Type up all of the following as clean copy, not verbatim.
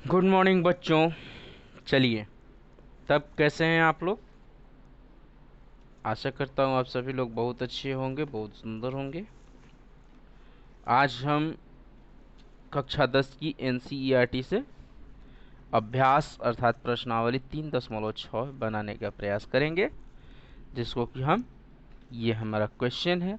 Good morning बच्चों। चलिए, तब कैसे हैं आप लोग? आशा करता हूँ आप सभी लोग बहुत अच्छे होंगे, बहुत सुंदर होंगे। आज हम कक्षा 10 की एनसीईआरटी से अभ्यास अर्थात प्रश्नावली 3.6 बनाने का प्रयास करेंगे, जिसको कि ये हमारा क्वेश्चन है।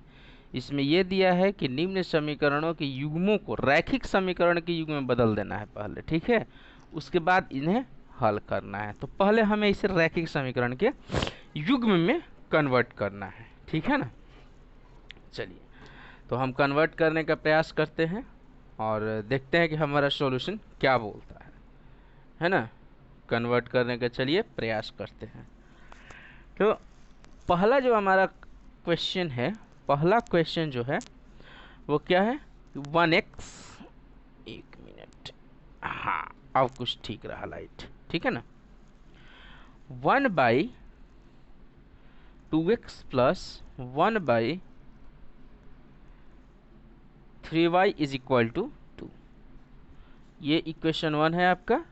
इसमें यह दिया है कि निम्न समीकरणों के युग्मों को रैखिक समीकरण के युग्म में बदल देना है पहले, ठीक है। उसके बाद इन्हें हल करना है। तो पहले हमें इसे रैखिक समीकरण के युग्म में कन्वर्ट करना है, ठीक है ना। चलिए, तो हम कन्वर्ट करने का प्रयास करते हैं और देखते हैं कि हमारा सॉल्यूशन क्या बोलता है ना। कन्वर्ट करने का चलिए प्रयास करते हैं। तो पहला जो हमारा क्वेश्चन है, पहला क्वेश्चन जो है वो क्या है? 1x, एक मिनट, हाँ अब कुछ ठीक रहा लाइट, ठीक है ना। 1/2x plus 1/3y is equal to 2, ये इक्वेशन 1 है आपका।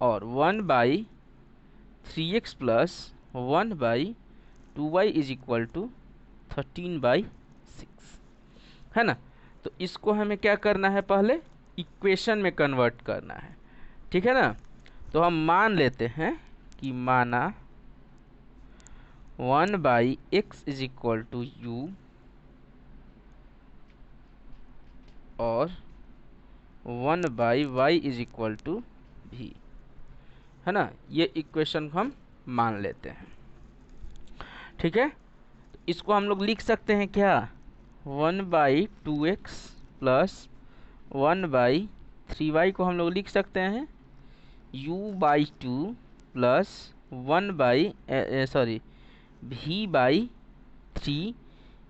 और 1/3x plus 1/2y is equal to 13/6, है ना। तो इसको हमें क्या करना है? पहले इक्वेशन में कन्वर्ट करना है, ठीक है ना। तो हम मान लेते हैं कि माना 1/x is equal to u और 1/y is equal to v, है ना। ये इक्वेशन को हम मान लेते हैं, ठीक है। तो इसको हम लोग लिख सकते हैं क्या? 1/2x प्लस 1/3y को हम लोग लिख सकते हैं u/2 plus v/3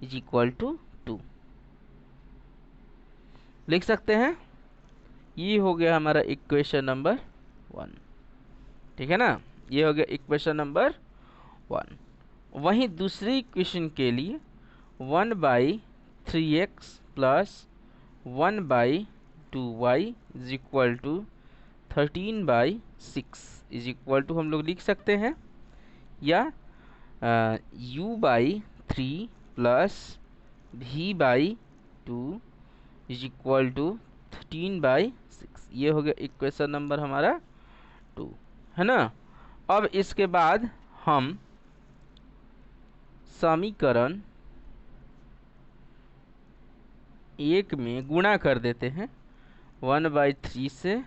is equal to 2, लिख सकते हैं। ये हो गया हमारा इक्वेशन नंबर 1, ठीक है ना। ये हो गया इक्वेशन नंबर 1। वहीं दूसरी इक्वेशन के लिए 1/3x plus 1/2y is equal to 13/6 is equal to हम लोग लिख सकते हैं, या u/3 plus v/2 is equal to 13/6। ये हो गया इक्वेशन नंबर हमारा 2, है ना। अब इसके बाद हम समीकरण 1 में गुणा कर देते हैं 1/3 से,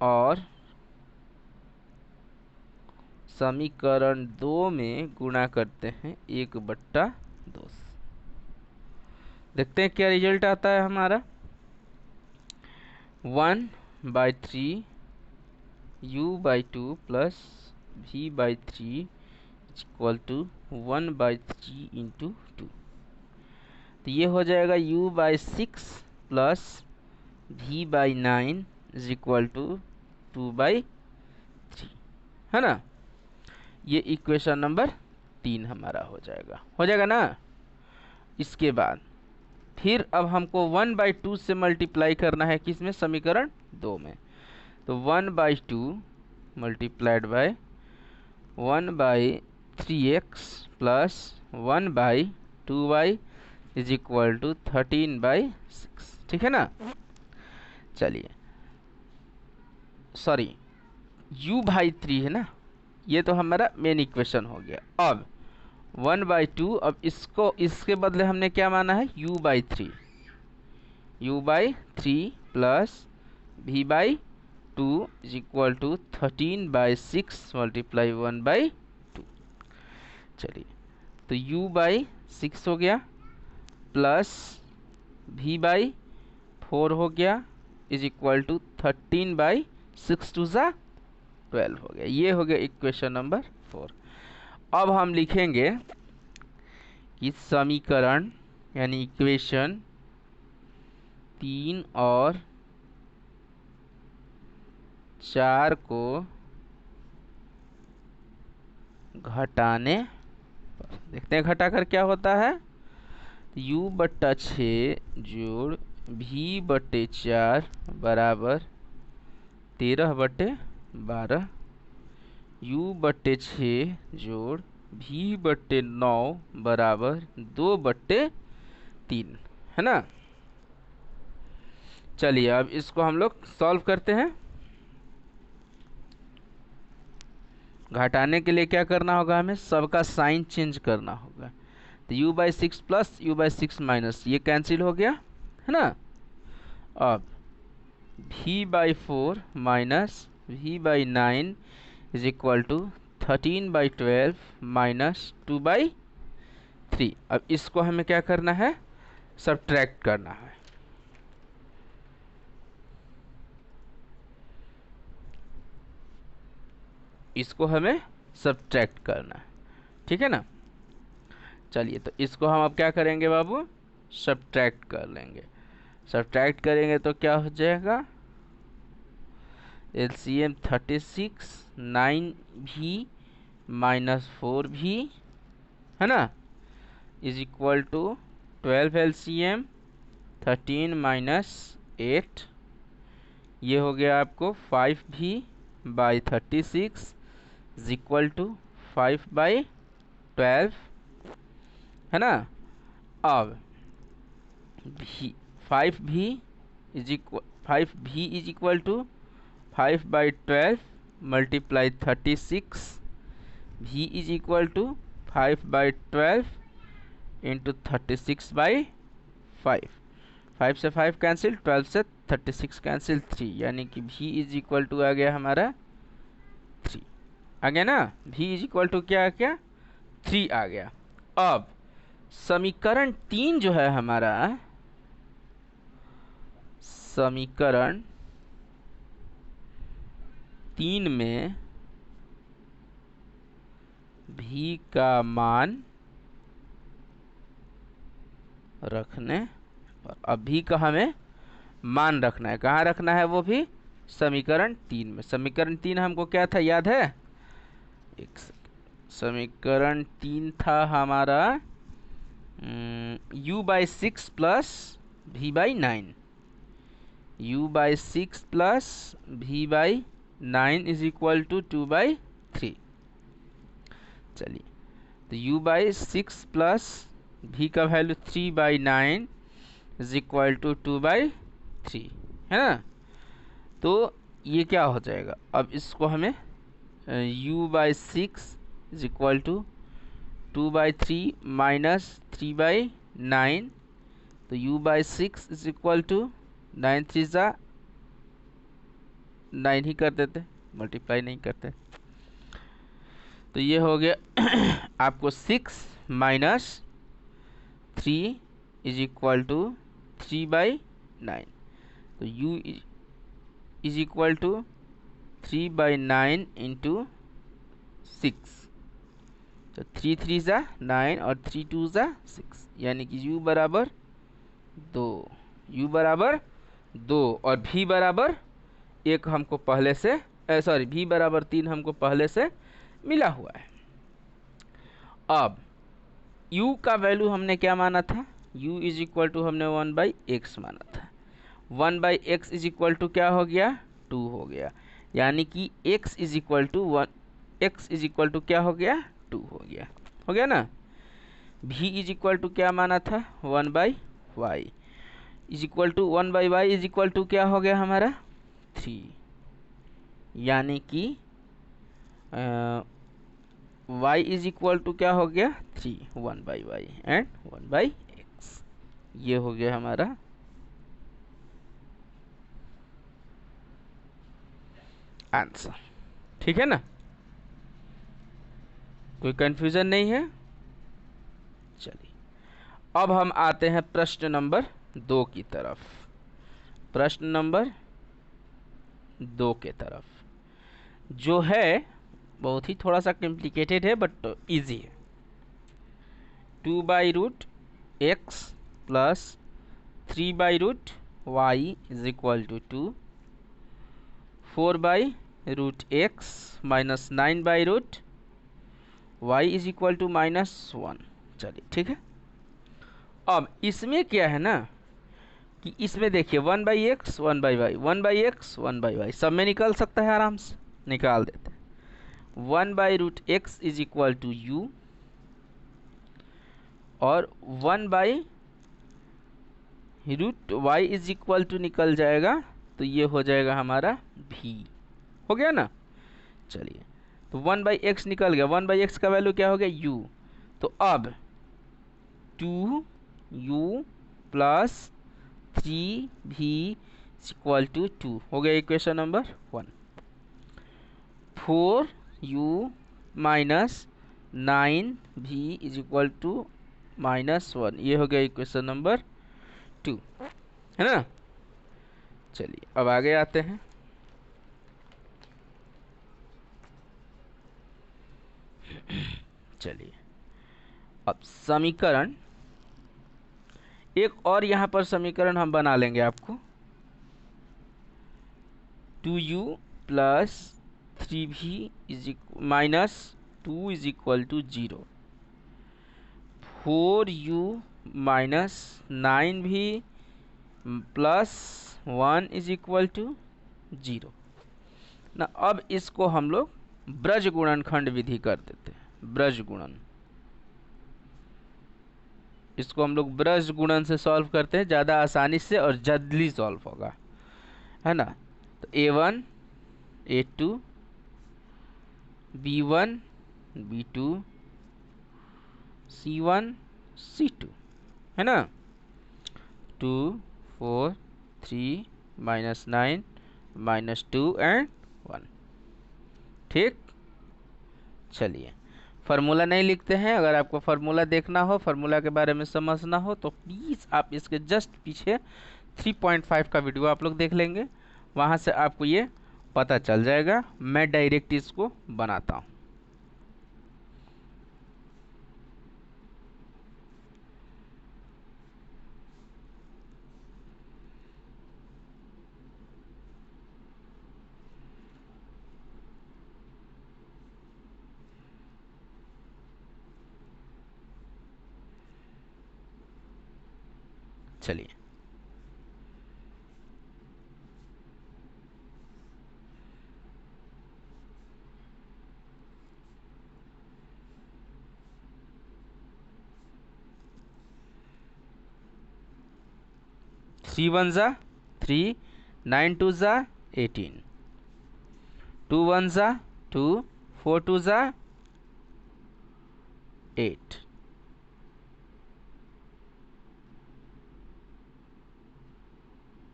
और समीकरण 2 में गुणा करते हैं 1/2 से। देखते हैं क्या रिजल्ट आता है हमारा। 1/3 u/2 plus v/3 equal to 1/3 into 2। तो ये हो जाएगा u/6 plus v/9 is equal to 2/3, है ना। ये इक्वेशन नंबर 3 हमारा हो जाएगा ना। इसके बाद फिर अब हमको 1/2 से मल्टीप्लाई करना है, किसमें? समीकरण 2 में। तो 1/2 multiplied by 1/3x plus 1/2y is equal to 13/6, ठीक है ना। चलिए, सॉरी, u/3 है ना, ये तो हमारा मेन इक्वेशन हो गया। अब 1/2, अब इसको इसके बदले हमने क्या माना है? u/3 plus v/2 is equal to 13/6 multiply 1/2। चलिए, तो u/6 हो गया प्लस v/4 हो गया इज इक्वल टू 13/6 टू 12 हो गया। ये हो गया इक्वेशन नंबर 4। अब हम लिखेंगे कि समीकरण यानी इक्वेशन 3 और 4 को घटाने पर देखते हैं घटाकर क्या होता है। u/6 जोड़ v/4 बराबर 13/12 u/6 जोड़ v/9 बराबर 2/3 है ना। चलिए अब इसको हम लोग सॉल्व करते हैं। घटाने के लिए क्या करना होगा, हमें सबका साइन चेंज करना होगा। तो u/6 प्लस u/6 माइनस, ये कैंसिल हो गया है ना। अब v/4 minus v/9 is equal to 13/12 minus 2/3। अब इसको हमें क्या करना है, सब्ट्रैक्ट करना है। इसको हमें सब्ट्रैक्ट करना है, ठीक है ना। चलिए तो इसको हम अब क्या करेंगे बाबू, सब्ट्रैक्ट कर लेंगे। सब्ट्रैक्ट करेंगे तो क्या हो जाएगा, LCM 36 9v माइनस 4v है ना, is equal to 12 LCM 13 minus 8, ये हो गया आपको 5v/36 इज इक्वल टू 5/12 है ना। अब 5v is equal to 5/12 multiply 36, v is equal to 5/12 into 36/5। 5 से 5 कैंसिल, 12 से 36 कैंसिल, 3, यानी कि v इज इक्वल टू आ गया हमारा 3 आ गया ना। v इज इक्वल टू क्या आ गया, 3 आ गया। अब समीकरण 3 जो है हमारा, समीकरण 3 में v का मान रखने, और अब v का हमें मान रखना है, कहाँ रखना है वो भी, समीकरण 3 में। समीकरण 3 हमको क्या था याद है, एक समीकरण 3 था हमारा u/6 plus v/9, u/6 plus v/9 is equal to 2/3। चलिए तो u/6 प्लस v का वैल्यू 3/9 इज इक्वल टू 2/3 है ना। तो ये क्या हो जाएगा, अब इसको हमें u/6 is equal to 2/3 minus 3/9, तो u/6 इज इक्वल टू 9 3 जा 9 ही कर देते, मल्टीप्लाई नहीं करते। तो ये हो गया आपको 6 माइनस 3 इज इक्वल टू 3/9, तो u is equal to 3/9 into 6, तो 3 3 जा 9 और 3 2 जा 6, यानी कि u बराबर 2, u बराबर 2 और v बराबर 1 हमको पहले से, सॉरी v बराबर 3 हमको पहले से मिला हुआ है। अब u का वैल्यू हमने क्या माना था, u इज इक्वल टू हमने 1/x माना था, 1/x इज इक्वल टू क्या हो गया, 2 हो गया, यानी कि x is equal to 1, x is equal to क्या हो गया, 2 हो गया ना। v इज इक्वल टू क्या माना था, 1/y is equal to 1/y is equal to क्या हो गया हमारा 3, यानी कि y इज इक्वल टू क्या हो गया 3, 1/y एंड 1/x, ये हो गया हमारा आंसर, ठीक है ना। कोई कंफ्यूजन नहीं है। चलिए अब हम आते हैं प्रश्न नंबर 2 की तरफ। प्रश्न नंबर 2 के तरफ जो है बहुत ही थोड़ा सा कॉम्प्लिकेटेड है बट इजी है। 2/√x plus 3/√y is equal to 2, 4/√x minus 9/√y is equal to -1। चलिए ठीक है। अब इसमें क्या है ना, कि इसमें देखिए 1/x 1/y 1/x 1/y सब में निकल सकता है, आराम से निकाल देते हैं। 1/√x is equal to you और 1/√y इज इक्वल टू निकल जाएगा, तो ये हो जाएगा हमारा v। हो गया ना। चलिए, तो 1/x निकल गया, 1/x का वैल्यू क्या हो गया u। तो अब 2u plus 3v equal to 2 हो गया equation number 1। 4u minus 9v is equal to -1, ये हो गया इक्वेशन नंबर 2, है ना। चलिए अब आगे आते हैं। चलिए अब समीकरण एक और यहाँ पर समीकरण हम बना लेंगे आपको। 2u plus 3v minus 2 is equal to 0। 4u minus 9v plus 1 is equal to 0 ना। अब इसको हम लोग ब्रज गुणनखंड विधि कर देते हैं। ब्रज गुणन, इसको हम लोग ब्रज गुणन से सॉल्व करते हैं, ज़्यादा आसानी से और जल्दी सॉल्व होगा, है ना। तो a1 a2 b1 b2 c1 c2, है ना। 2 4 3 -9 -2 एंड 1। ठीक। चलिए फार्मूला नहीं लिखते हैं। अगर आपको फार्मूला देखना हो, फार्मूला के बारे में समझना हो, तो प्लीज़ आप इसके जस्ट पीछे 3.5 का वीडियो आप लोग देख लेंगे, वहाँ से आपको ये पता चल जाएगा। मैं डायरेक्ट इसको बनाता हूँ। चलिए C1 ज़ा 3 9 2 ज़ा 18 2 1 ज़ा 2 4 2 ज़ा 8।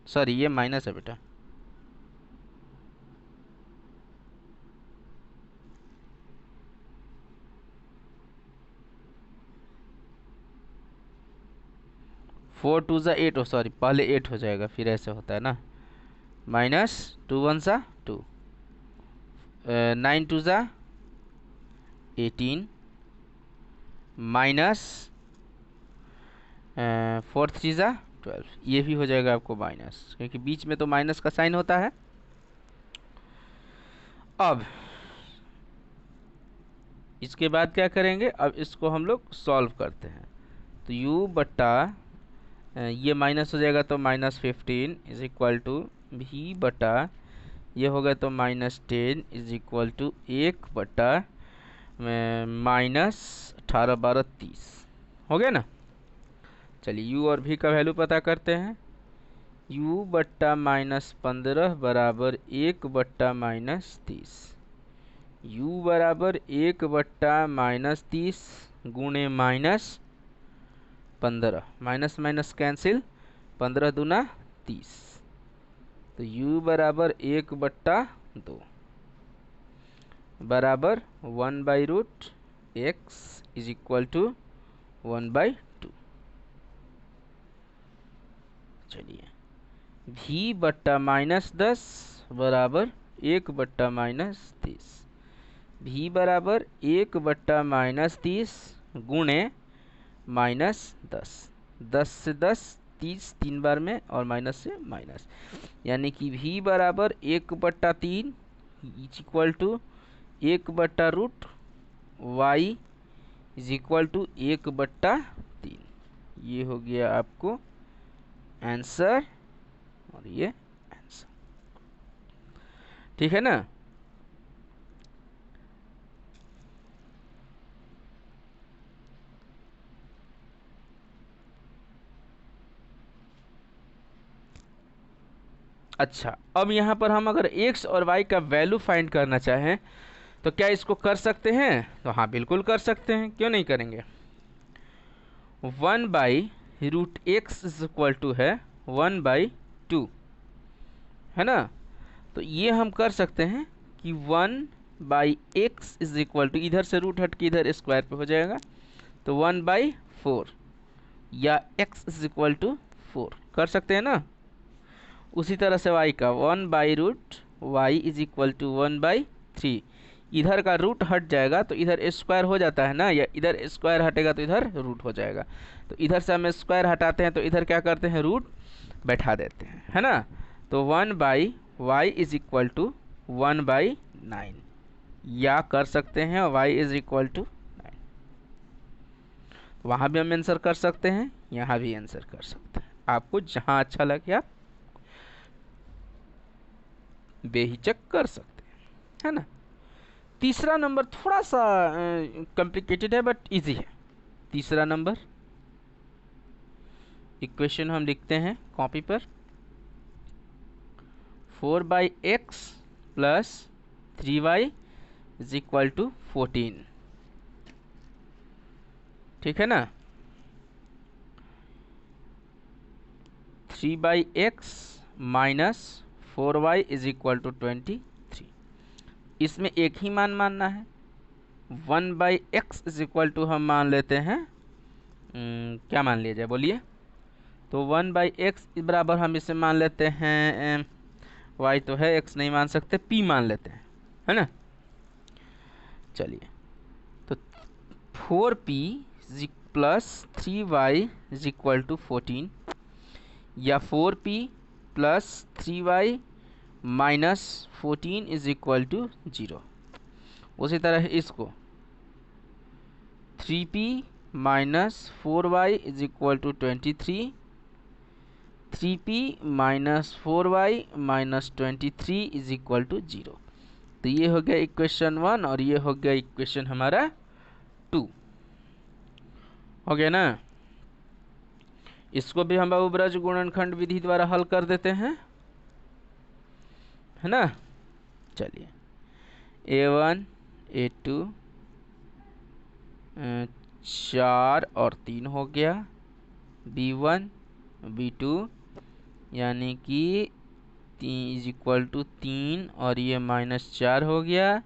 सॉरी ये माइनस है बेटा। फोर टू ज़ा 8, ओ सॉरी पहले 8 हो जाएगा, फिर ऐसे होता है ना। माइनस 2 1 ज़ा 2 9 2 ज़ा 18 माइनस 4 3 ज़ा 12, ये भी हो जाएगा आपको माइनस, क्योंकि बीच में तो माइनस का साइन होता है। अब इसके बाद क्या करेंगे, अब इसको हम लोग सॉल्व करते हैं। तो u बट्टा ये माइनस हो जाएगा तो -15 इज इक्वल टू v बटा ये होगा तो -10 इज इक्वल टू 1 बटा -18 12 30 हो गया ना। चलिए u और v का वैल्यू पता करते हैं। u बट्टा -15 बराबर 1 बट्टा -30, u बराबर 1 बट्टा -30 गुणे -15, माइनस माइनस कैंसिल, 15 दूना 30, तो u बराबर 1 बट्टा 2 बराबर 1/√x इज इक्वल टू 1/2। चलिए v बट्टा -10 बराबर 1 बट्टा -30, v बराबर 1 बट्टा -30 गुणे -10, 10 से 10 30 3 बार में और माइनस से माइनस, यानी कि v बराबर 1 बट्टा 3 इज इक्वल टू 1 बट्टा root y is equal to 1 बट्टा 3। ये हो गया आपको आंसर और ये आंसर। ठीक है ना। अच्छा, अब यहाँ पर हम अगर x और y का वैल्यू फाइंड करना चाहें तो क्या इसको कर सकते हैं? तो हाँ, बिल्कुल कर सकते हैं, क्यों नहीं करेंगे। 1/√x इज इक्वल टू है 1/2, है ना। तो ये हम कर सकते हैं कि 1/x इज इक्वल टू, इधर से रूट हट के इधर स्क्वायर पे हो जाएगा, तो 1/4 या x इज इक्वल टू 4 कर सकते हैं ना। उसी तरह से y का 1/√y इज इक्वल टू 1/3, इधर का रूट हट जाएगा तो इधर स्क्वायर हो जाता है ना, या इधर स्क्वायर हटेगा तो इधर रूट हो जाएगा। तो इधर से हम स्क्वायर हटाते हैं तो इधर क्या करते हैं, रूट बैठा देते हैं, है ना। तो 1/y इज इक्वल टू 1/9, या कर सकते हैं y इज इक्वल टू 9। वहाँ भी हम आंसर कर सकते हैं, यहाँ भी आंसर कर सकते हैं, आपको जहाँ अच्छा लगे आप बेहिचक कर सकते हैं, है ना। तीसरा नंबर थोड़ा सा कॉम्प्लिकेटेड है बट इजी है। तीसरा नंबर इक्वेशन हम लिखते हैं कॉपी पर, 4/x plus 3y is equal to 14, ठीक है ना। 3/x minus 4y is equal to 23, इसमें एक ही मान मानना है। 1/x इज इक्वल टू हम मान लेते हैं, क्या मान लिया जाए बोलिए। तो 1/x बराबर हम इसे मान लेते हैं, y तो है, x नहीं मान सकते, p मान लेते हैं, है ना। चलिए, तो 4p plus 3y is equal to 14, या 4p plus 3y minus 14 is equal to 0। उसी तरह इसको 3p minus 4y is equal to 23, 3p minus 4y minus 23 is equal to 0। तो ये हो गया इक्वेशन 1 और ये हो गया इक्वेशन हमारा 2, हो गया ना। इसको भी हम बहुब्रज गुणनखंड विधि द्वारा हल कर देते हैं, है ना। चलिए, a1 a2 4 और 3 हो गया, b1 b2 यानी कि इज इक्वल टू 3 और ये -4 हो गया,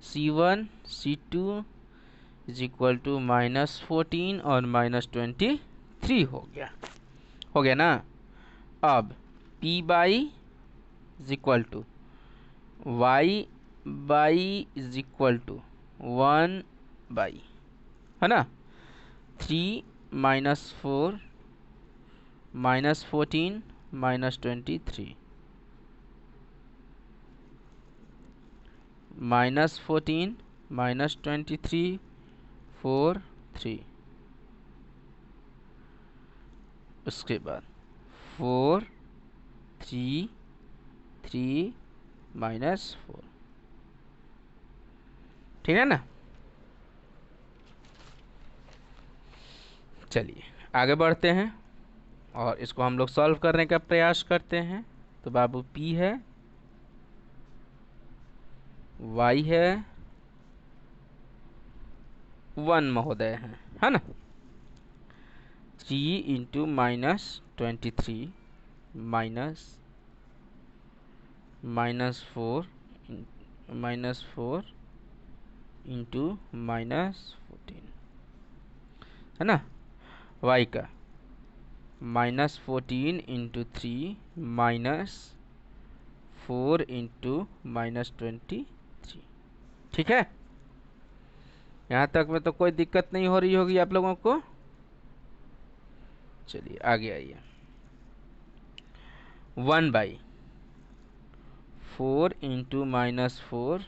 c1 c2 is equal to -14 और -23 हो गया ना। अब p by is equal to y by is equal to 1 by, है ना, 3 -4 -14 -23 -14 -23 4 3, उसके बाद 4 3 3 -4, ठीक है ना। चलिए आगे बढ़ते हैं और इसको हम लोग सॉल्व करने का प्रयास करते हैं। तो बाबू p है, y है, 1 महोदय है ना। 3 इंटू -23 -4 इंटू -14, है ना। y का -14 इंटू 3 -4 इंटू -23, ठीक है। यहाँ तक में तो कोई दिक्कत नहीं हो रही होगी आप लोगों को। चलिए आगे आइए, 1/4 इंटू -4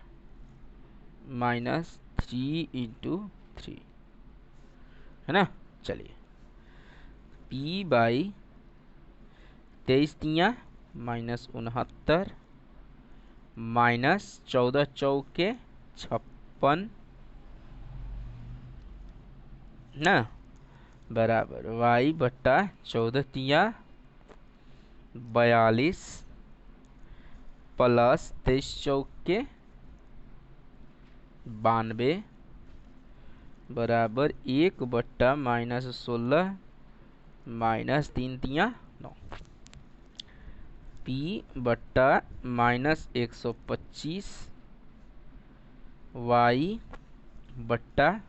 -3 इंटू 3, है ना। चलिए p/4 23 तियाँ -69 -14 चौके 56 ना, बराबर y बट्टा 14 तियाँ 42 प्लस 23 चौके 92 बराबर 1 बट्टा -16 -3 तियाँ 9। P बट्टा -125 y बट्टा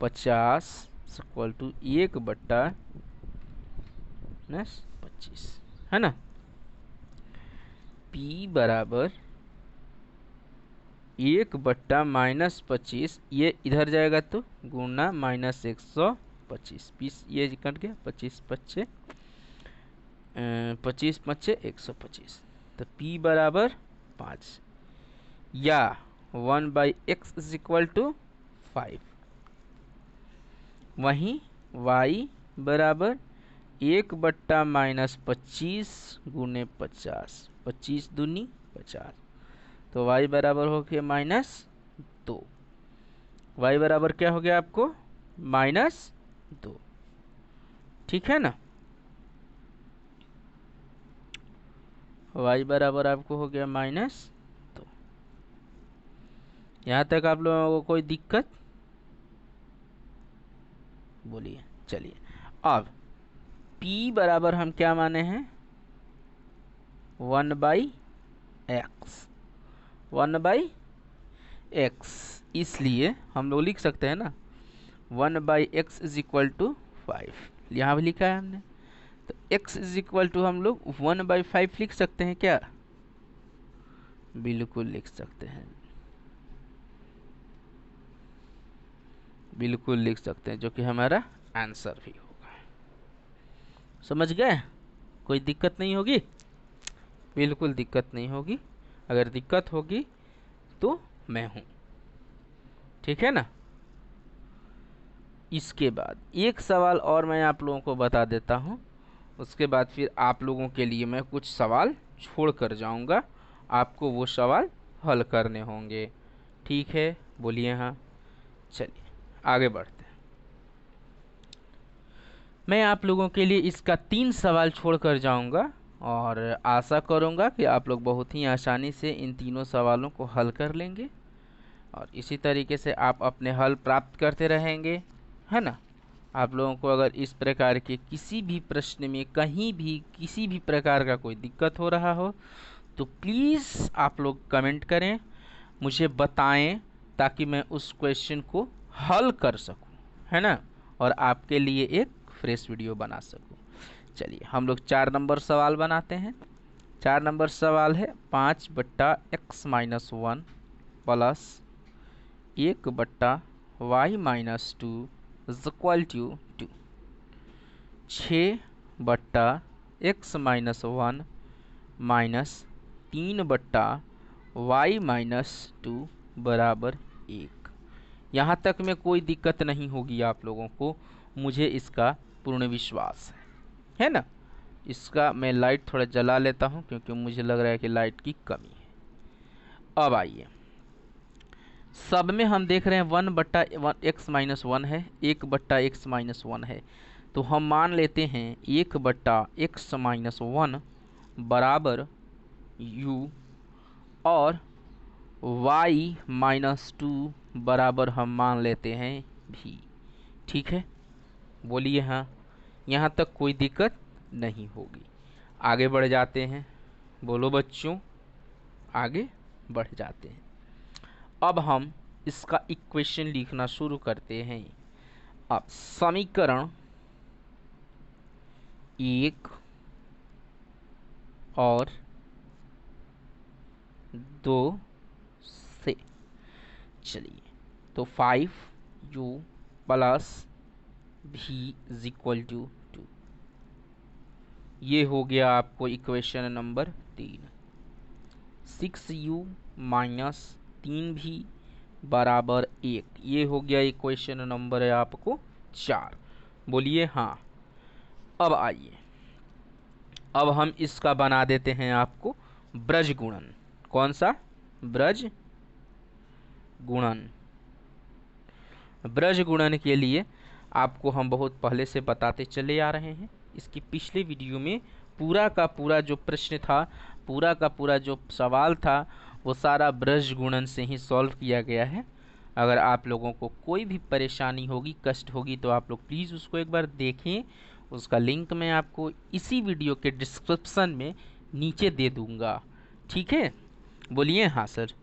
50 इक्वल टू 1 बट्टा -25 है ना। P बराबर 1 बट्टा -25, ये इधर जाएगा तो गुना -125, 20 ये कट गया, 25 पच्चे 25 पच्चे 125, तो P बराबर 5 या 1/x इज इक्वल टू 5। वहीं y बराबर 1 बट्टा -25 गुने 50, 25 दूनी 50, तो y बराबर हो गया -2। y बराबर क्या हो गया आपको -2, ठीक है ना। y बराबर आपको हो गया -2। यहाँ तक आप लोगों को कोई दिक्कत बोलिए। चलिए अब p बराबर हम क्या माने हैं 1/x, 1/x, इसलिए हम लोग लिख सकते हैं ना 1/x इज इक्वल टू 5, यहाँ भी लिखा है हमने, तो x इज इक्वल टू हम लोग 1/5 लिख सकते हैं क्या, बिल्कुल लिख सकते हैं, बिल्कुल लिख सकते हैं, जो कि हमारा आंसर भी होगा। समझ गए, कोई दिक्कत नहीं होगी, बिल्कुल दिक्कत नहीं होगी, अगर दिक्कत होगी तो मैं हूं, ठीक है ना। इसके बाद एक सवाल और मैं आप लोगों को बता देता हूं, उसके बाद फिर आप लोगों के लिए मैं कुछ सवाल छोड़ कर जाऊंगा, आपको वो सवाल हल करने होंगे, ठीक है, बोलिए हाँ। चलिए आगे बढ़ते हैं। मैं आप लोगों के लिए इसका 3 सवाल छोड़ कर जाऊंगा और आशा करूंगा कि आप लोग बहुत ही आसानी से इन तीनों सवालों को हल कर लेंगे और इसी तरीके से आप अपने हल प्राप्त करते रहेंगे, है ना। आप लोगों को अगर इस प्रकार के किसी भी प्रश्न में कहीं भी किसी भी प्रकार का कोई दिक्कत हो रहा हो तो प्लीज़ आप लोग कमेंट करें, मुझे बताएं, ताकि मैं उस क्वेश्चन को हल कर सकूं, है ना, और आपके लिए एक फ्रेश वीडियो बना सकूं। चलिए हम लोग 4 नंबर सवाल बनाते हैं। 4 नंबर सवाल है 5/x-1 plus 1/y-2 is equal to 2। 6/x-1 minus 3/y-2 बराबर 1। यहाँ तक में कोई दिक्कत नहीं होगी आप लोगों को, मुझे इसका पूर्ण विश्वास है ना। इसका मैं लाइट थोड़ा जला लेता हूँ क्योंकि मुझे लग रहा है कि लाइट की कमी है। अब आइए, सब में हम देख रहे हैं 1/x-1 है, 1/x-1 है, तो हम मान लेते हैं 1/x-1 बराबर u और y-2 बराबर हम मान लेते हैं v, ठीक है, बोलिए हाँ। यहाँ तक कोई दिक्कत नहीं होगी। आगे बढ़ जाते हैं, बोलो बच्चों, आगे बढ़ जाते हैं। अब हम इसका इक्वेशन लिखना शुरू करते हैं। अब समीकरण 1 और 2 से, चलिए, तो 5u plus v is equal to 2, ये हो गया आपको equation number 3। 6u minus 3v बराबर 1, ये हो गया इक्वेशन नंबर है आपको 4, बोलिए हाँ। अब आइए, अब हम इसका बना देते हैं आपको ब्रज गुणन। कौन सा? ब्रज गुणन। ब्रज गुणन के लिए आपको हम बहुत पहले से बताते चले आ रहे हैं। इसकी पिछले वीडियो में पूरा का पूरा जो प्रश्न था, पूरा का पूरा जो सवाल था, वो सारा ब्रज गुणन से ही सॉल्व किया गया है। अगर आप लोगों को कोई भी परेशानी होगी, कष्ट होगी, तो आप लोग प्लीज़ उसको एक बार देखें। उसका लिंक मैं आपको इसी वीडियो के डिस्क्रिप्शन में नीचे दे दूंगा। ठीक है, बोलिए हाँ सर।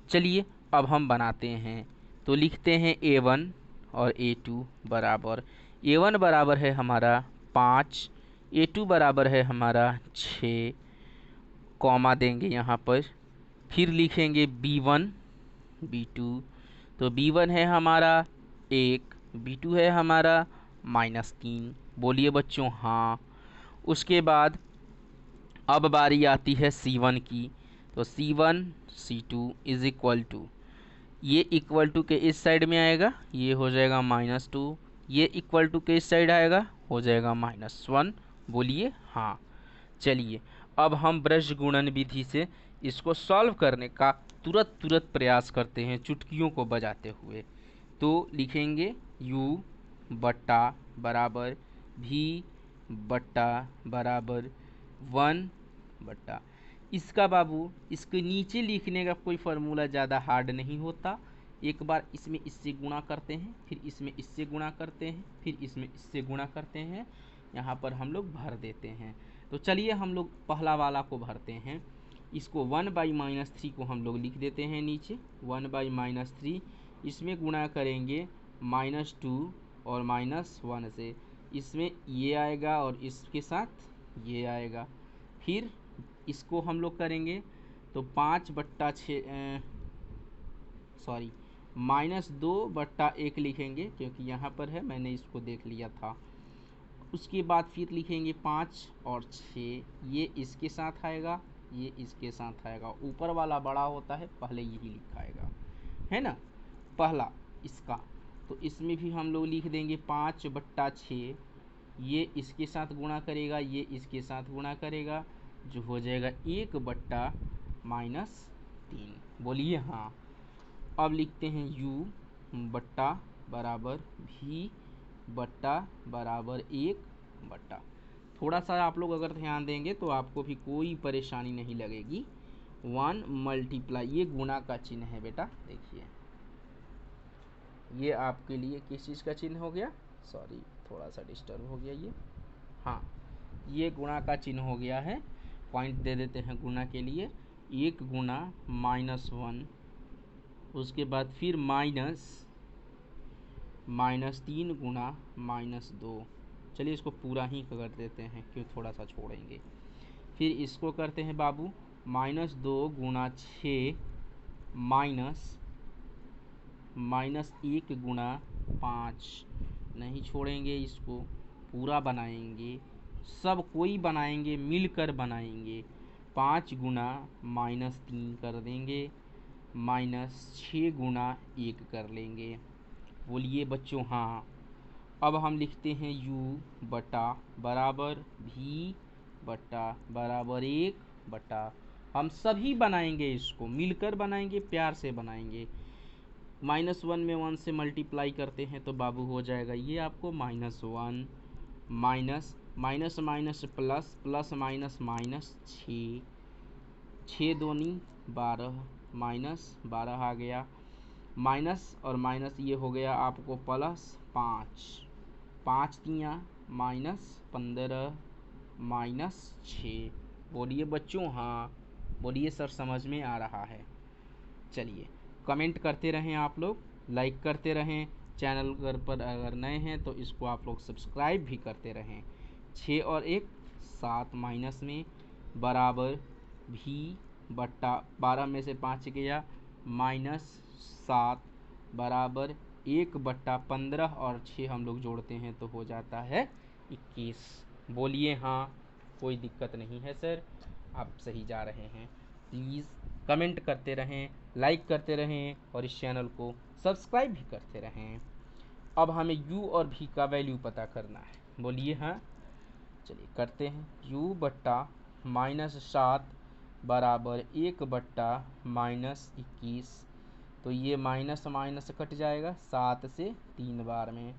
चलिए अब हम बनाते हैं। तो लिखते हैं A1 और A2 बराबर। A1 बराबर है हमारा 5, A2 बराबर है हमारा 6, कॉमा देंगे यहाँ पर। फिर लिखेंगे B1 B2। तो B1 है हमारा 1, B2 है हमारा -3। बोलिए बच्चों हाँ। उसके बाद अब बारी आती है C1 की। तो C1 C2 is equal to, ये इक्वल टू के इस साइड में आएगा, ये हो जाएगा -2। ये इक्वल टू के इस साइड आएगा, हो जाएगा -1। बोलिए हाँ। चलिए अब हम ब्रज गुणन विधि से इसको सॉल्व करने का तुरंत प्रयास करते हैं, चुटकियों को बजाते हुए। तो लिखेंगे u बट्टा बराबर v बट्टा बराबर 1 बट्टा, इसका बाबू इसके नीचे लिखने का कोई फार्मूला ज़्यादा हार्ड नहीं होता। एक बार इसमें इससे गुणा करते हैं, फिर इसमें इससे गुणा करते हैं, फिर इसमें इससे गुणा करते हैं, यहाँ पर हम लोग भर देते हैं। तो चलिए हम लोग पहला वाला को भरते हैं। इसको 1/-3 को हम लोग लिख देते हैं नीचे, 1/-3। इसमें गुणा करेंगे -2 और -1 से, इसमें ये आएगा और इसके साथ ये आएगा। फिर इसको हम लोग करेंगे तो 5/6 सॉरी -2/1 लिखेंगे, क्योंकि यहाँ पर है, मैंने इसको देख लिया था। उसके बाद फिर लिखेंगे 5 और 6, ये इसके साथ आएगा, ये इसके साथ आएगा। ऊपर वाला बड़ा होता है, पहले यही लिखाएगा, है ना, पहला इसका। तो इसमें भी हम लोग लिख देंगे 5/6, ये इसके साथ गुणा करेगा, ये इसके साथ गुणा करेगा, जो हो जाएगा 1/-3। बोलिए हाँ। अब लिखते हैं u बट्टा बराबर v बट्टा बराबर 1 बट्टा। थोड़ा सा आप लोग अगर ध्यान देंगे तो आपको भी कोई परेशानी नहीं लगेगी। 1 मल्टीप्लाई, ये गुणा का चिन्ह है बेटा, देखिए ये आपके लिए किस चीज़ का चिन्ह हो गया, सॉरी थोड़ा सा डिस्टर्ब हो गया ये, हाँ ये गुणा का चिन्ह हो गया है। पॉइंट दे देते हैं गुणा के लिए, 1 गुणा -1, उसके बाद फिर -3 गुणा -2। चलिए इसको पूरा ही कर देते हैं, क्यों थोड़ा सा छोड़ेंगे। फिर इसको करते हैं बाबू -2 गुणा 6 -1 गुणा 5, नहीं छोड़ेंगे, इसको पूरा बनाएंगे, सब कोई बनाएंगे, मिलकर बनाएंगे। 5 गुणा -3 कर देंगे, -6 गुणा 1 कर लेंगे। बोलिए बच्चों हाँ। अब हम लिखते हैं u बटा बराबर v बटा बराबर 1 बटा, हम सभी बनाएंगे, इसको मिलकर बनाएंगे, प्यार से बनाएंगे। -1 में 1 से मल्टीप्लाई करते हैं तो बाबू हो जाएगा ये आपको -1 minus minus minus plus plus minus minus 6 दूनी 12 -12 आ गया, माइनस और माइनस ये हो गया आपको प्लस 5 तियाँ -15 -6। बोलिए बच्चों हाँ। बोलिए सर समझ में आ रहा है। चलिए कमेंट करते रहें आप लोग, लाइक करते रहें, चैनल पर अगर नए हैं तो इसको आप लोग सब्सक्राइब भी करते रहें। 6 और 1 7 माइनस में बराबर भी बट्टा 12 में से 5 गया -7 बराबर 1/15 और 6 हम लोग जोड़ते हैं तो हो जाता है 21। बोलिए हाँ, कोई दिक्कत नहीं है सर, आप सही जा रहे हैं। प्लीज़ कमेंट करते रहें, लाइक करते रहें और इस चैनल को सब्सक्राइब भी करते रहें। अब हमें u और v का वैल्यू पता करना है। बोलिए हाँ। चलिए करते हैं। u बट्टा -7 बराबर 1 बट्टा -21। तो ये माइनस माइनस कट जाएगा 7 से 3 बार में,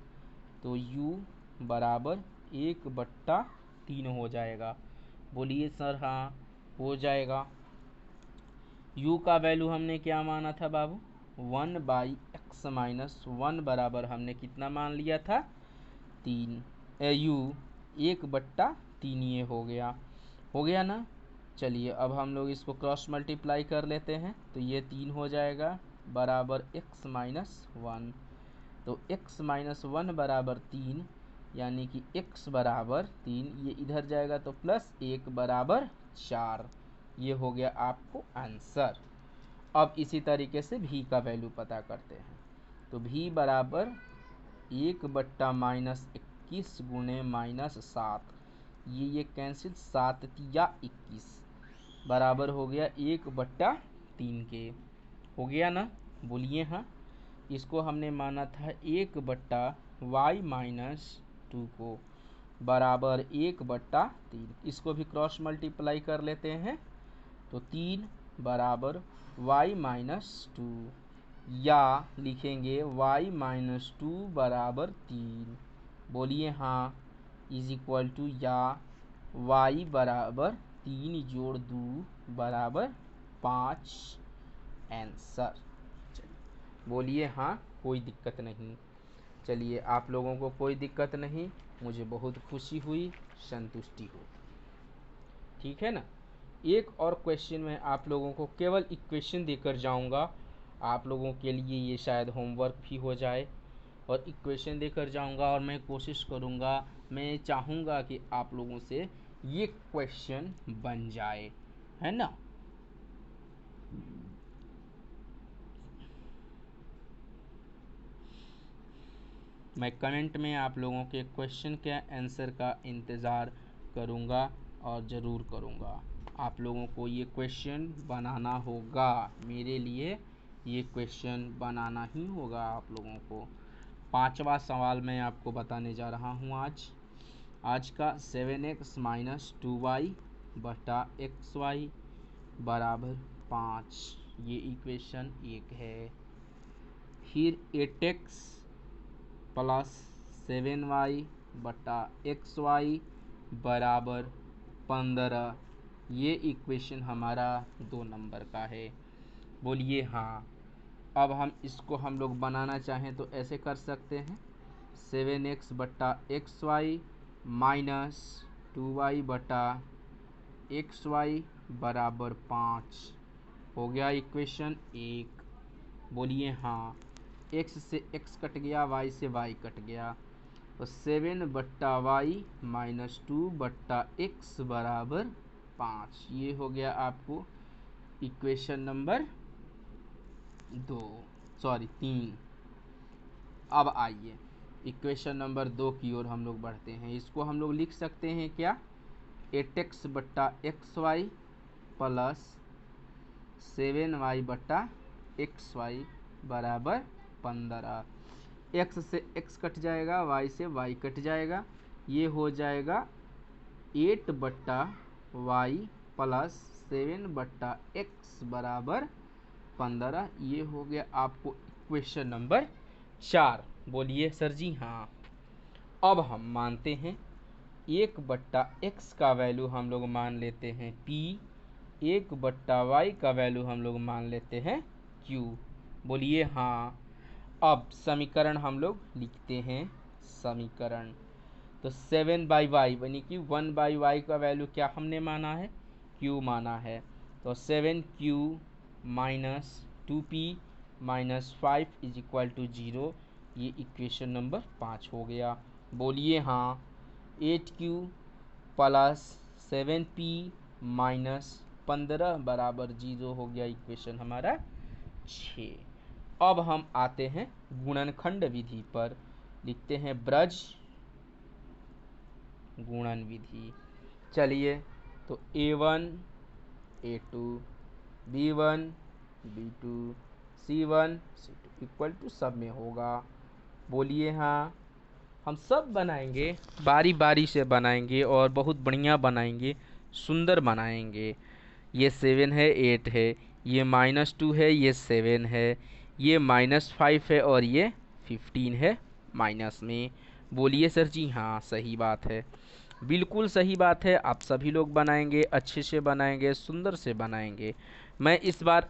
तो u बराबर 1/3 हो जाएगा। बोलिए सर हाँ हो जाएगा। u का वैल्यू हमने क्या माना था बाबू, 1/x-1 बराबर हमने कितना मान लिया था, 3। u 1/3 ये हो गया ना। चलिए अब हम लोग इसको क्रॉस मल्टीप्लाई कर लेते हैं, तो ये 3 हो जाएगा बराबर x-1। तो x-1 बराबर 3, यानी कि x बराबर 3, ये इधर जाएगा तो +1 बराबर 4। ये हो गया आपको आंसर। अब इसी तरीके से v का वैल्यू पता करते हैं। तो v बराबर 1/-21 गुणे -7, ये कैंसिल, 7 तिया 21 बराबर हो गया 1/3 के। हो गया ना, बोलिए हाँ। इसको हमने माना था 1/y-2 को बराबर 1/3। इसको भी क्रॉस मल्टीप्लाई कर लेते हैं, तो 3 बराबर y-2, या लिखेंगे y-2 बराबर 3। बोलिए हाँ, इज इक्वल टू या y बराबर 3 जोड़ 2 बराबर 5 आंसर। चलिए बोलिए हाँ, कोई दिक्कत नहीं। चलिए आप लोगों को कोई दिक्कत नहीं, मुझे बहुत खुशी हुई, संतुष्टि हो। ठीक है ना। एक और क्वेश्चन मैं आप लोगों को केवल इक्वेशन देकर जाऊंगा, आप लोगों के लिए ये शायद होमवर्क भी हो जाए। और इक्वेशन देकर जाऊंगा और मैं कोशिश करूंगा, मैं चाहूँगा कि आप लोगों से ये क्वेश्चन बन जाए, है ना। मैं कमेंट में आप लोगों के क्वेश्चन के आंसर का इंतज़ार करूंगा और ज़रूर करूंगा। आप लोगों को ये क्वेश्चन बनाना होगा, मेरे लिए ये क्वेश्चन बनाना ही होगा आप लोगों को। 5वां सवाल मैं आपको बताने जा रहा हूँ आज का 7x - 2y बटा xy बराबर 5, ये इक्वेशन 1 है। फिर 8x प्लस 7y बटा xy बराबर 15, ये इक्वेशन हमारा 2 नंबर का है। बोलिए हाँ। अब हम लोग बनाना चाहें तो ऐसे कर सकते हैं, 7x बटा xy माइनस 2y बटा xy बराबर 5, हो गया इक्वेशन 1। बोलिए हाँ। x से x कट गया, y से y कट गया, तो 7 बट्टा वाई माइनस 2 बट्टा x बराबर 5, ये हो गया आपको इक्वेशन नंबर 3। अब आइए इक्वेशन नंबर 2 की ओर हम लोग बढ़ते हैं। इसको हम लोग लिख सकते हैं क्या, 8x बट्टा xy प्लस 7y बट्टा xy बराबर 15। x से x कट जाएगा, y से y कट जाएगा, ये हो जाएगा 8 बट्टा वाई प्लस 7 बट्टा x बराबर 15। ये हो गया आपको इक्वेशन नंबर 4। बोलिए सर जी हाँ। अब हम मानते हैं 1 बट्टा x का वैल्यू हम लोग मान लेते हैं p, 1 बट्टा y का वैल्यू हम लोग मान लेते हैं q। बोलिए हाँ। अब समीकरण हम लोग लिखते हैं, समीकरण तो 7/y यानी कि 1/y का वैल्यू क्या हमने माना है, q माना है, तो 7q minus 2p minus 5 is equal to 0, ये इक्वेशन नंबर 5 हो गया। बोलिए हाँ। 8q प्लस 7p माइनस 15 बराबर 0 हो गया इक्वेशन हमारा 6। अब हम आते हैं गुणनखंड विधि पर, लिखते हैं ब्रज गुणन विधि। चलिए तो a1 a2 b1 b2 c1 c2 equal to सब में होगा। बोलिए हाँ। हम सब बनाएंगे, बारी बारी से बनाएंगे और बहुत बढ़िया बनाएंगे, सुंदर बनाएंगे। ये 7 है, 8 है, ये -2 है, ये 7 है, ये -5 है और ये 15 है माइनस में। बोलिए सर जी। हाँ सही बात है, बिल्कुल सही बात है। आप सभी लोग बनाएंगे, अच्छे से बनाएंगे, सुंदर से बनाएंगे। मैं इस बार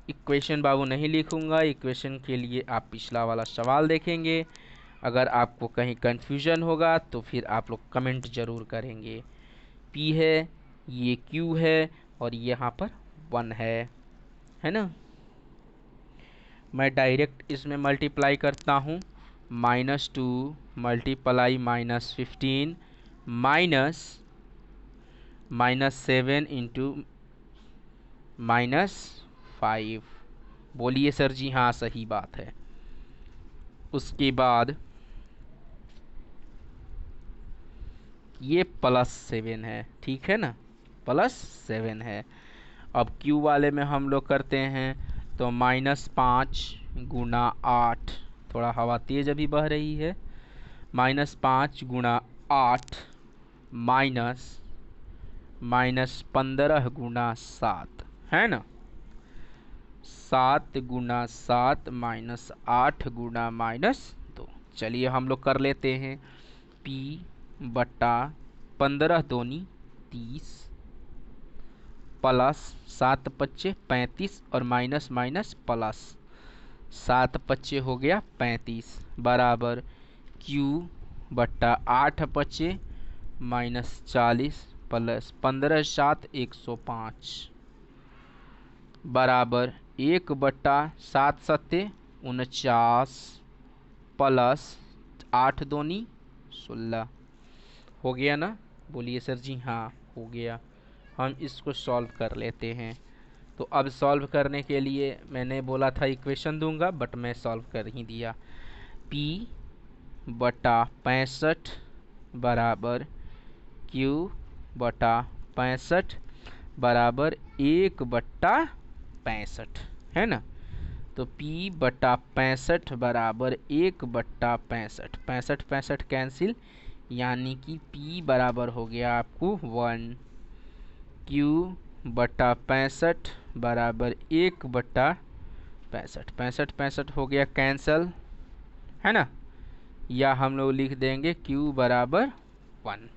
इक्वेशन बाबू नहीं लिखूंगा, इक्वेशन के लिए आप पिछला वाला सवाल देखेंगे। अगर आपको कहीं कन्फ्यूजन होगा तो फिर आप लोग कमेंट ज़रूर करेंगे। P है, ये Q है और यहाँ पर 1 है ना। मैं डायरेक्ट इसमें मल्टीप्लाई करता हूँ। -2 मल्टीप्लाई -15 -7 इंटू -5। बोलिए सर जी। हाँ सही बात है। उसके बाद ये +7 है, ठीक है ना, +7 है। अब Q वाले में हम लोग करते हैं तो -5 गुना 8, थोड़ा हवा तेज अभी बह रही है, -5 गुना 8 -15 गुना 7, है ना, 7 गुना 7 -8 गुना -2। चलिए हम लोग कर लेते हैं। P बटा 15 दूनी 30 प्लस 7 पच्चे 35 और माइनस माइनस प्लस 7 पच्चे हो गया 35 बराबर Q बट्टा 8 पच्चे -40 प्लस 15 7 105 बराबर 1 बट्टा 7 सत्ते 49 प्लस 8 दूनी 16। हो गया ना। बोलिए सर जी। हाँ हो गया। हम इसको सॉल्व कर लेते हैं। तो अब सॉल्व करने के लिए मैंने बोला था इक्वेशन दूंगा, बट मैं सॉल्व कर ही दिया। P बटा 65 बराबर Q बटा 65 बराबर 1 बट्टा 65, है ना। तो P बटा 65 बराबर 1 बट्टा 65, 65 65 कैंसिल, यानी कि P बराबर हो गया आपको 1। Q बटा 65 बराबर 1 बट्टा 65, 65 65 हो गया कैंसल, है ना। या हम लोग लिख देंगे Q बराबर 1।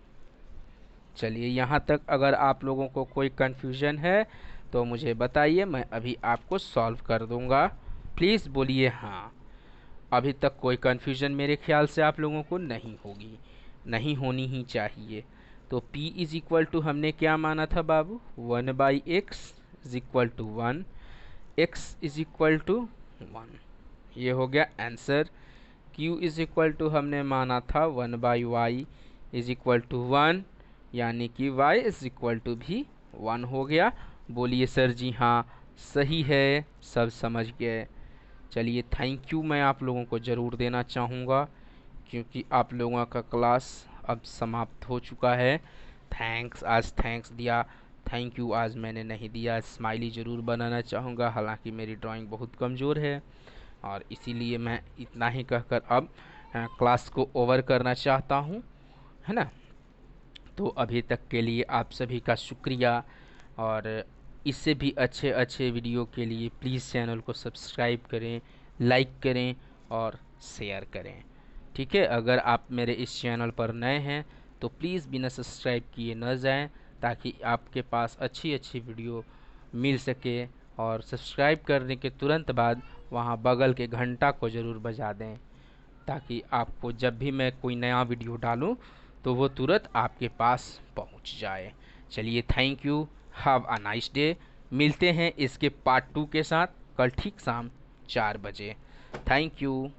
चलिए यहाँ तक अगर आप लोगों को कोई कन्फ्यूजन है तो मुझे बताइए, मैं अभी आपको सॉल्व कर दूंगा। प्लीज़ बोलिए हाँ। अभी तक कोई कन्फ्यूजन मेरे ख्याल से आप लोगों को नहीं होगी, नहीं होनी ही चाहिए। तो P इज इक्वल टू हमने क्या माना था बाबू, 1/x is equal to 1, x is equal to 1। ये हो गया answer. Q is equal to हमने माना था 1/y इज इक्वल टू 1, यानी कि y इज इक्वल टू भी 1 हो गया। बोलिए सर जी। हाँ सही है, सब समझ गए। चलिए थैंक यू मैं आप लोगों को ज़रूर देना चाहूँगा, क्योंकि आप लोगों का क्लास अब समाप्त हो चुका है। थैंक्स, आज थैंक्स दिया, थैंक यू आज मैंने नहीं दिया। स्माइली ज़रूर बनाना चाहूँगा, हालांकि मेरी ड्राइंग बहुत कमज़ोर है और इसीलिए मैं इतना ही कहकर अब क्लास को ओवर करना चाहता हूँ, है ना। तो अभी तक के लिए आप सभी का शुक्रिया, और इससे भी अच्छे अच्छे वीडियो के लिए प्लीज़ चैनल को सब्सक्राइब करें, लाइक करें और शेयर करें। ठीक है, अगर आप मेरे इस चैनल पर नए हैं तो प्लीज़ बिना सब्सक्राइब किए न जाएं, ताकि आपके पास अच्छी अच्छी वीडियो मिल सके। और सब्सक्राइब करने के तुरंत बाद वहां बगल के घंटा को ज़रूर बजा दें, ताकि आपको जब भी मैं कोई नया वीडियो डालूं तो वो तुरंत आपके पास पहुंच जाए। चलिए thank you, have a nice day. मिलते हैं इसके पार्ट 2 के साथ कल ठीक शाम 4 बजे। Thank you.